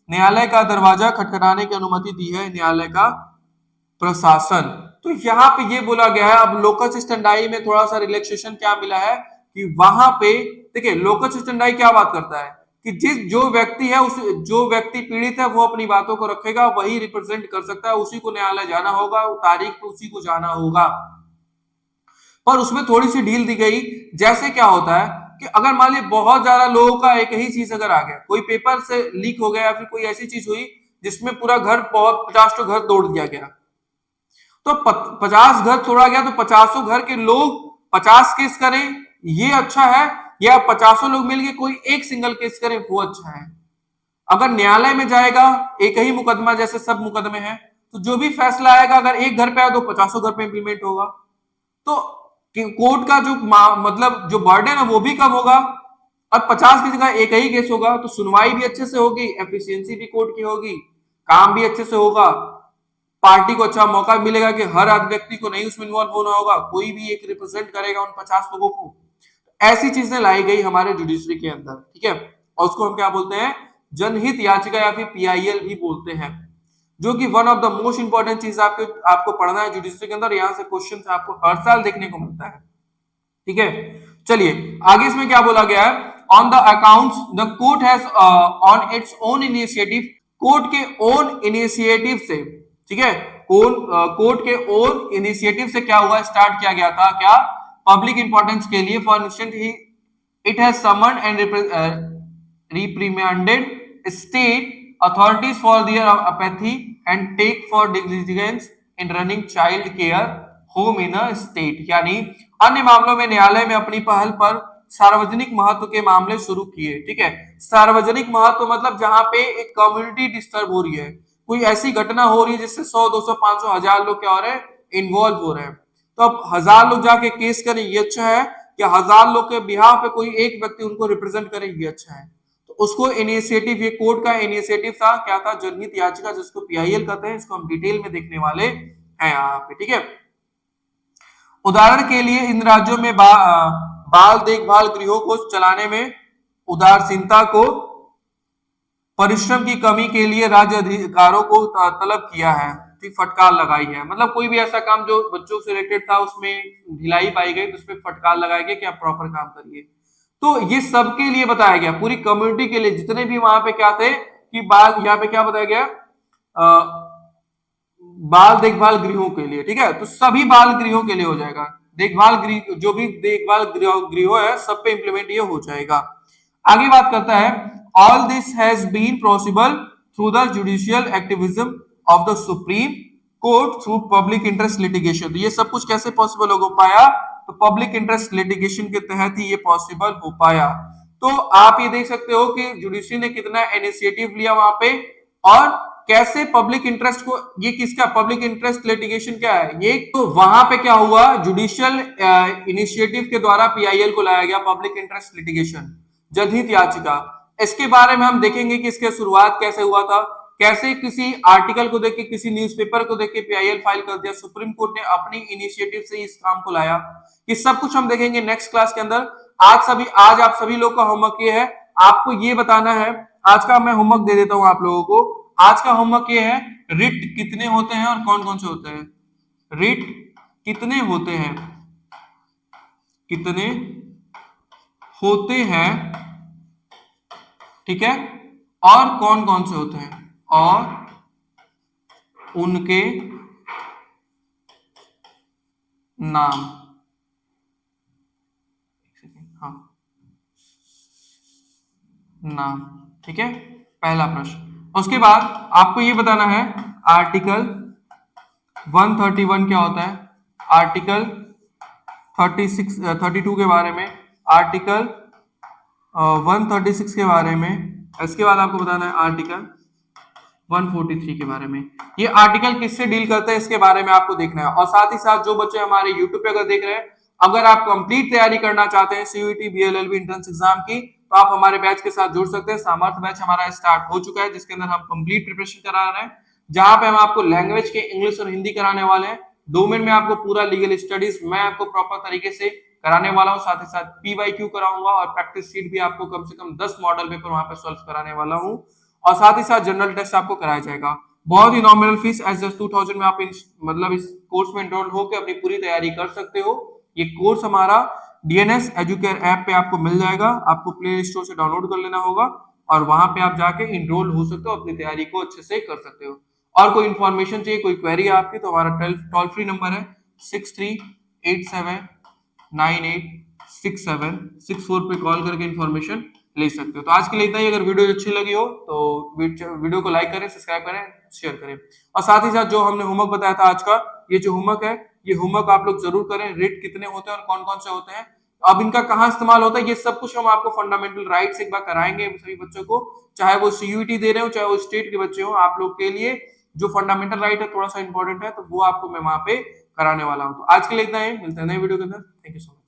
न्यायालय का दरवाजा खटखटाने की अनुमति दी है न्यायालय का प्रशासन। तो यहाँ पे ये बोला गया है, अब लोकस स्टैंडाई में थोड़ा सा रिलैक्सेशन क्या मिला है कि वहां पे देखिए लोकस स्टैंडाई क्या बात करता है कि जो व्यक्ति है उस जो व्यक्ति पीड़ित है वो अपनी बातों को रखेगा, वही रिप्रेजेंट कर सकता है, उसी को न्यायालय जाना होगा, तारीख पे उसी को जाना होगा। पर उसमें थोड़ी सी ढील दी गई। जैसे क्या होता है कि अगर मान लीजिए बहुत ज्यादा लोगों का एक ही चीज अगर आ गया, कोई पेपर से लीक हो गया या फिर कोई ऐसी चीज हुई जिसमें पूरा घर बहुत 50 घर तोड़ दिया गया, तो 50 घर तोड़ा गया तो 50 घर के लोग 50 केस करें ये अच्छा है, या 50 लोग मिलके कोई एक सिंगल केस करें वो अच्छा है। अगर न्यायालय में जाएगा एक ही मुकदमा जैसे सब मुकदमे हैं, तो जो भी फैसला आएगा अगर एक घर पे आया तो 50 घर पे इंप्लीमेंट होगा, तो कोर्ट का जो मतलब जो बर्डन है वो भी कम होगा। और 50 की जगह एक ही केस होगा तो सुनवाई भी अच्छे से होगी, एफिशिएंसी भी कोर्ट की होगी, काम भी अच्छे से होगा, पार्टी को अच्छा मौका मिलेगा कि हर व्यक्ति को नहीं उसमें इन्वॉल्व होना होगा, कोई भी एक रिप्रेजेंट करेगा उन 50 लोगों को। ऐसी चीजें लाई गई हमारे जुडिशरी के अंदर, ठीक है। और उसको हम क्या बोलते हैं, जनहित याचिका या फिर पीआईएल भी बोलते हैं, जो कि one of the most important चीज आपको पढ़ना है जुडिशरी के अंदर। यहां से क्वेश्चन आपको हर साल देखने को मिलता है, ठीक है। चलिए आगे इसमें क्या बोला गया है, on the accounts the court has on its own initiative, court के ओन इनिशिएटिव से, ठीक है, कोर्ट के ओन इनिशिएटिव से क्या हुआ, स्टार्ट किया गया था क्या, पब्लिक इंपॉर्टेंस के लिए। For instance he it has summoned and reprimanded state authorities for their apathy and take for diligence in running child care home in a state, यानी अन्य मामलों में न्यायालय में अपनी पहल पर सार्वजनिक महत्व के मामले शुरू किए, ठीक है। सार्वजनिक महत्व मतलब जहां पे एक कम्युनिटी डिस्टर्ब हो रही है, कोई ऐसी घटना हो रही है जिससे 100 200 500 1000 लोग क्या हो रहे हैं, इन्वॉल्व हो रहे हैं, तो अब 1000 लोग जाके केस करें ये अच्छा है, या 1000 लोग के बिहाफ पे कोई एक व्यक्ति उनको रिप्रेजेंट करे ये अच्छा है। तो उसको इनिशिएटिव, ये कोर्ट का इनिशिएटिव था, क्या था, जनहित याचिका जिसको पीआईएल कहते हैं। इसको हम डिटेल में देखने वाले हैं यहाँ पे, ठीक है। उदाहरण के लिए इन राज्यों में बाल देखभाल गृहों को चलाने में उदासीनता को परिश्रम की कमी के लिए राज्य अधिकारों को तलब किया है, फटकार लगाई है। मतलब कोई भी ऐसा काम जो बच्चों से रिलेटेड था उसमें ढिलाई पाई गई तो उसमें फटकार लगाई गई कि आप प्रॉपर काम करिए। तो ये सबके लिए बताया गया, पूरी कम्युनिटी के लिए, जितने भी वहां पे क्या थे कि बाल, यहाँ पे क्या बताया गया, बाल देखभाल गृहों के लिए, ठीक है। तो सभी बाल गृहों के लिए हो जाएगा, देखभाल गृह जो भी देखभाल गृह है सब पे इंप्लीमेंट ये हो जाएगा। आगे बात करता है, all this has been possible through the judicial activism of the supreme court through public interest litigation. तो ये सब कुछ कैसे पॉसिबल हो पाया, तो पब्लिक इंटरेस्ट लिटिगेशन के तहत ही ये पॉसिबल हो पाया। तो आप ये देख सकते हो कि जुडिशरी ने कितना इनिशिएटिव लिया वहां पे, और कैसे पब्लिक इंटरेस्ट को, ये किसका पब्लिक इंटरेस्ट लिटिगेशन क्या है ये, तो वहां पे क्या हुआ, जुडिशियल इनिशिएटिव के द्वारा पीआईएल को लाया गया पब्लिक इंटरेस्ट लिटिगेशन, जनहित याचिका। इसके बारे में हम देखेंगे कि इसके शुरुआत कैसे हुआ था, कैसे किसी आर्टिकल को देख के, किसी न्यूज़पेपर को देख के पीआईएल फाइल कर दिया, सुप्रीम कोर्ट ने अपनी इनिशिएटिव से इस काम को लाया, ये सब कुछ हम देखेंगे नेक्स्ट क्लास के अंदर। आज आप सभी लोग का होमवर्क ये है, आपको ये बताना है, आज का मैं होमवर्क दे देता हूं आप लोगों को। आज का होमवर्क ये है, रिट कितने होते हैं और कौन कौन से होते हैं, रिट कितने होते हैं, कितने होते हैं, ठीक है, और कौन कौन से होते हैं, और उनके नाम। हाँ, नाम, ठीक है, पहला प्रश्न। उसके बाद आपको ये बताना है आर्टिकल 131 क्या होता है, आर्टिकल 32 के बारे में, आर्टिकल 136 के बारे में। इसके बाद आपको बताना है आर्टिकल 143 के बारे में। ये आर्टिकल किससे डील करते हैं इसके बारे में आपको देखना है। और साथ ही साथ जो बच्चे हमारे यूट्यूब पे अगर देख रहे हैं, अगर आप कंप्लीट तैयारी करना चाहते हैं सीयूईटी बीएलएलबी एंट्रेंस एग्जाम की, तो आप हमारे बैच के साथ जुड़ सकते हैं। सामर्थ्य बैच हमारा स्टार्ट हो चुका है, जिसके अंदर हम कंप्लीट प्रिपरेशन करा रहे हैं, जहां पे हम आपको लैंग्वेज के इंग्लिश और हिंदी कराने वाले हैं। डोमेन में आपको पूरा लीगल स्टडीज मैं आपको प्रॉपर तरीके से कराने वाला हूं, साथ ही साथ पीवाईक्यू कराऊंगा, और प्रैक्टिस सीट भी आपको कम से कम 10 मॉडल पेपर वहां पे सॉल्व कराने वाला हूं, और साथ ही साथ जनरल टेस्ट आपको कराया जाएगा। बहुत ही नॉमिनल फीस एज जस्ट 2000 में आप मतलब इस कोर्स में एनरोल होकर अपनी पूरी तैयारी कर सकते हो। ये कोर्स हमारा डीएनएस एजुकेयर ऐप पे आपको मिल जाएगा, आपको प्ले स्टोर से डाउनलोड कर लेना होगा, और वहां पे आप जाके एनरोल हो सकते हो, अपनी तैयारी को अच्छे से कर सकते हो। और कोई इन्फॉर्मेशन चाहिए, कोई क्वेरी है आपकी, तो हमारा टोल फ्री नंबर है 6387986764 पे कॉल करके इन्फॉर्मेशन ले सकते हो। तो आज के लिए इतना ही। अगर वीडियो अच्छी लगी हो तो वीडियो को लाइक करें, सब्सक्राइब करें, शेयर करें, और साथ ही साथ जो हमने होमवर्क बताया था आज का, ये जो होमवर्क है, ये होमवर्क आप लोग जरूर करें। रिट कितने होते हैं और कौन कौन से होते हैं, अब इनका कहाँ इस्तेमाल होता है, ये सब कुछ हम आपको फंडामेंटल राइट्स एक बार कराएंगे सभी बच्चों को, चाहे वो सीयूईटी दे रहे हो, चाहे वो स्टेट के बच्चे हो। आप लोग के लिए जो फंडामेंटल राइट है थोड़ा सा इंपॉर्टेंट है, तो वो आपको मैं वहां पे कराने वाला हूँ। तो आज के लिए इतना ही, मिलते हैं नए वीडियो के अंदर। Thank you so much.